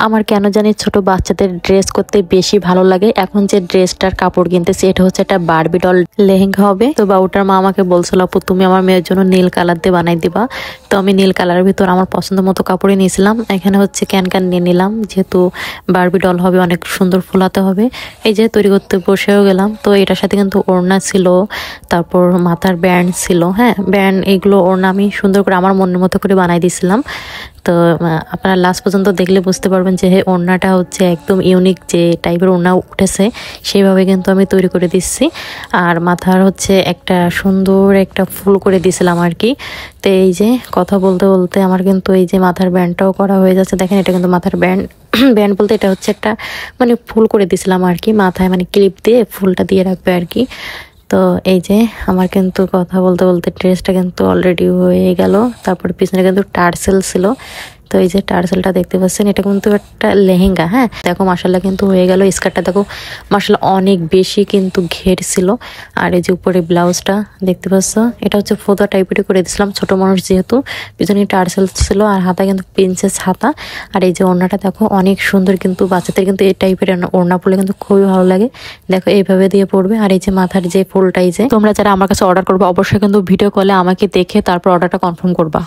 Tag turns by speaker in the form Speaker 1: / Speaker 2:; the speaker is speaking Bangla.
Speaker 1: আমার কেন জানি ছোট বাচ্চাদের ড্রেস করতে বেশি ভালো লাগে। এখন যে ড্রেসটার কাপড় কিনতেছি এটা হচ্ছে একটা বারবি ডল লেহেঙ্গা হবে। তো বাবুটার মা আমাকে বলছিল, আপু তুমি আমার মেয়ের জন্য নীল কালার দিয়ে বানাই দিবা। তো আমি নীল কালারের ভিতর আমার পছন্দ মতো কাপড়ই নিয়েছিলাম। এখানে হচ্ছে ক্যান নিয়ে নিলাম, যেহেতু বারবি ডল হবে অনেক সুন্দর ফুলাতে হবে। এই যে তৈরি করতে বসেও গেলাম। তো এটার সাথে কিন্তু ওড়না ছিল, তারপর মাথার ব্যান্ড ছিল। হ্যাঁ, ব্যান্ড এগুলো ওড়না আমি সুন্দর করে আমার মনের মতো করে বানাই দিয়েছিলাম। তো আপনারা লাস্ট পর্যন্ত দেখলে বুঝতে পারবেন যে ওড়নাটা হচ্ছে একদম ইউনিক যে টাইপের ওড়না উঠেছে সেইভাবে কিন্তু আমি তৈরি করে দিচ্ছি। আর মাথার হচ্ছে একটা সুন্দর একটা ফুল করে দিয়েছিলাম আর কি। তো এই যে কথা বলতে বলতে আমার কিন্তু এই যে মাথার ব্যান্ডটাও করা হয়ে যাচ্ছে। দেখেন এটা কিন্তু মাথার ব্যান্ড ব্যান্ড বলতে এটা হচ্ছে একটা মানে ফুল করে দিয়েছিলাম আর কি, মাথায় মানে ক্লিপ দিয়ে ফুলটা দিয়ে রাখবে আর কি। তো এই যে আমার কিন্তু কথা বলতে বলতে ড্রেসটা কিন্তু অলরেডি হয়ে গেল। তারপর পিছনে কিন্তু টার্সেল ছিল। তো এই যে টার্সেলটা দেখতে পাচ্ছেন, এটা কিন্তু একটা লেহেঙ্গা। হ্যাঁ দেখো মাশাআল্লাহ কিন্তু হয়ে গেল। স্কার্টটা দেখো মাশাআল্লাহ অনেক বেশি কিন্তু ঘের ছিল। আর এই যে উপরে ব্লাউজটা দেখতে পাচ্ছ, এটা হচ্ছে ফোদা টাইপের করে দিয়েছিলাম, ছোট মানুষ যেহেতু। পিছনে টার্সেল ছিল আর হাতা কিন্তু প্রিন্সেস হাতা। আর এই যে ওড়নাটা দেখো অনেক সুন্দর, কিন্তু বাচ্চাদের কিন্তু এই টাইপের ওড়না পরলে কিন্তু খুবই ভালো লাগে। দেখো এইভাবে দিয়ে পড়বে। আর এই যে মাথার যে ফুলটাই, যে তোমরা যারা আমার কাছে অর্ডার করবে অবশ্যই কিন্তু ভিডিও কলে আমাকে দেখে তারপর অর্ডারটা কনফার্ম করবা।